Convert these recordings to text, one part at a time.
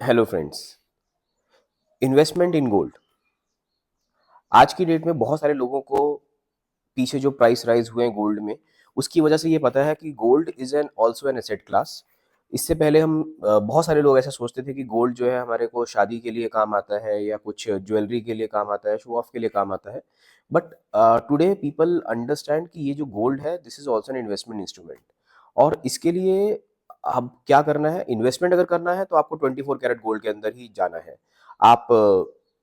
Hello friends. Investment in gold आज की date में बहुत सारे लोगों को पीछे जो प्राइस राइज हुए हैं गोल्ड में, उसकी वजह से ये पता है कि gold is an also an asset class. इससे पहले हम बहुत सारे लोग ऐसा सोचते थे कि गोल्ड जो है हमारे को शादी के लिए काम आता है या कुछ ज्वेलरी के लिए काम आता है, शो ऑफ के लिए काम आता है। बट टुडे पीपल अंडरस्टैंड कि ये जो गोल्ड है this is also an investment instrument. और इसके लिए अब क्या करना है, इन्वेस्टमेंट अगर करना है तो आपको 24 कैरेट गोल्ड के अंदर ही जाना है। आप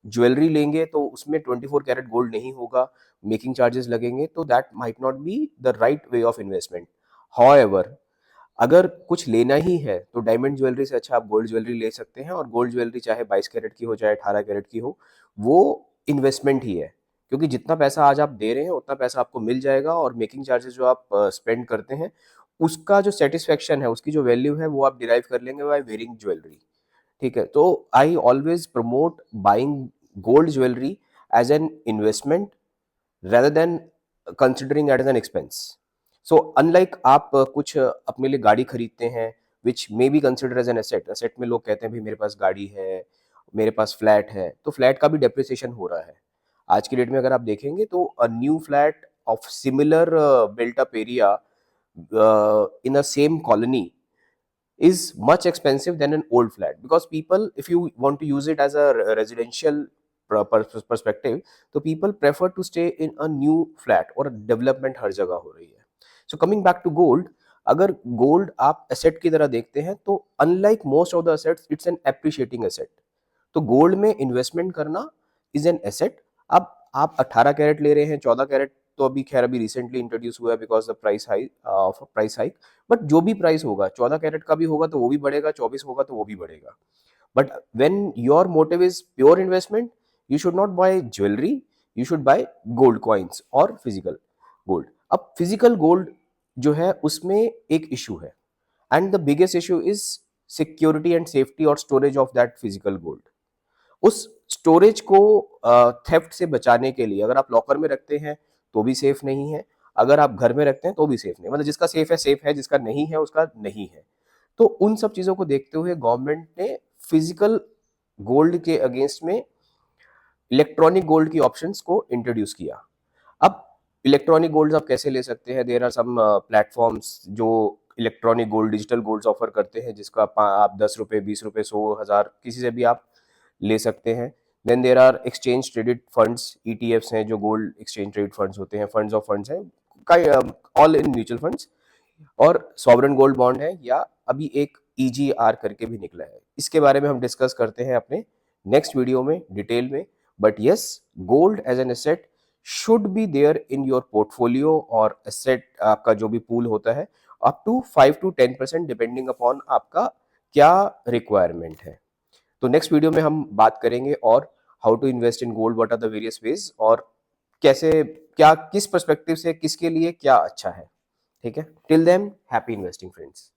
ज्वेलरी लेंगे तो उसमें 24 कैरेट गोल्ड नहीं होगा, मेकिंग चार्जेस लगेंगे, तो that might not be the right way of investment. However, अगर कुछ लेना ही है तो डायमंड ज्वेलरी से अच्छा आप गोल्ड ज्वेलरी ले सकते हैं। और गोल्ड ज्वेलरी चाहे 22 कैरेट की हो चाहे 18 कैरेट की हो, वो इन्वेस्टमेंट ही है। क्योंकि जितना पैसा आज आप दे रहे हैं उतना पैसा आपको मिल जाएगा, और मेकिंग चार्जेस जो आप स्पेंड करते हैं उसका जो सेटिस्फेक्शन है, उसकी जो वैल्यू है, वो आप डिराइव कर लेंगे बाय वेयरिंग ज्वेलरी। ठीक है, तो I always promote buying gold jewellery as an investment rather than considering it as an expense. So unlike आप कुछ अपने लिए गाड़ी खरीदते हैं which may be considered as an asset। asset में लोग कहते हैं भाई मेरे पास गाड़ी है, मेरे पास फ्लैट है, तो फ्लैट का भी डेप्रिसिएशन हो रहा है। आज की डेट में अगर आप देखेंगे तो a new flat of similar built up area in a same colony is much expensive than an old flat, because people, if you want to use it as a residential perspective, तो people prefer to stay in a new flat, और development हर जगह हो रही है। So coming back to gold, अगर gold आप asset की तरह देखते हैं तो unlike most of the assets it's an appreciating asset. तो गोल्ड में इन्वेस्टमेंट करना इज एन एसेट। अब आप 18 कैरेट ले रहे हैं, 14 कैरेट तो अभी खैर अभी रिसेंटली इंट्रोड्यूस हुआ है because the price hike. But जो भी प्राइस होगा, 14 कैरेट का भी होगा तो वो भी बढ़ेगा, 24 होगा तो वो भी बढ़ेगा। But when your motive is pure investment, you should not buy jewellery, you should buy gold coins और फिजिकल गोल्ड। अब फिजिकल गोल्ड जो है उसमें एक इशू है, and the biggest issue is security and safety और storage of that physical gold. उस storage को थेफ्ट से बचाने के लिए अगर आप लॉकर में रखते हैं तो भी सेफ नहीं है, अगर आप घर में रखते हैं तो भी सेफ नहीं। मतलब जिसका सेफ है, जिसका नहीं है उसका नहीं है। तो उन सब चीजों को देखते हुए गवर्नमेंट ने फिजिकल गोल्ड के अगेंस्ट में इलेक्ट्रॉनिक गोल्ड की ऑप्शंस को इंट्रोड्यूस किया। अब इलेक्ट्रॉनिक गोल्ड आप कैसे ले सकते हैं? देयर आर सम प्लेटफॉर्म्स जो electronic gold, digital golds offer करते हैं, जिसका आप 10 रुपए, 20 रुपए, 100, 1000 किसी से भी आप ले सकते हैं। Then there are exchange traded funds, ETFs हैं जो गोल्ड एक्सचेंज ट्रेडेड फंड्स होते हैं, फंड्स ऑफ फंड्स हैं, ऑल इन म्यूचुअल फंड्स। और सॉवरेन गोल्ड बॉन्ड है, या अभी एक ईजीआर करके भी निकला है। इसके बारे में हम डिस्कस करते हैं अपने नेक्स्ट वीडियो में डिटेल में। But yes, gold as an asset should be there in your portfolio, और एसेट आपका जो भी पूल होता है up to 5 to 10% depending upon आपका क्या रिक्वायरमेंट है। तो नेक्स्ट वीडियो में हम बात करेंगे और how to invest in gold, what are the various ways, और कैसे, क्या किस पर्सपेक्टिव से किसके लिए क्या अच्छा है। ठीक है, till than happy investing friends.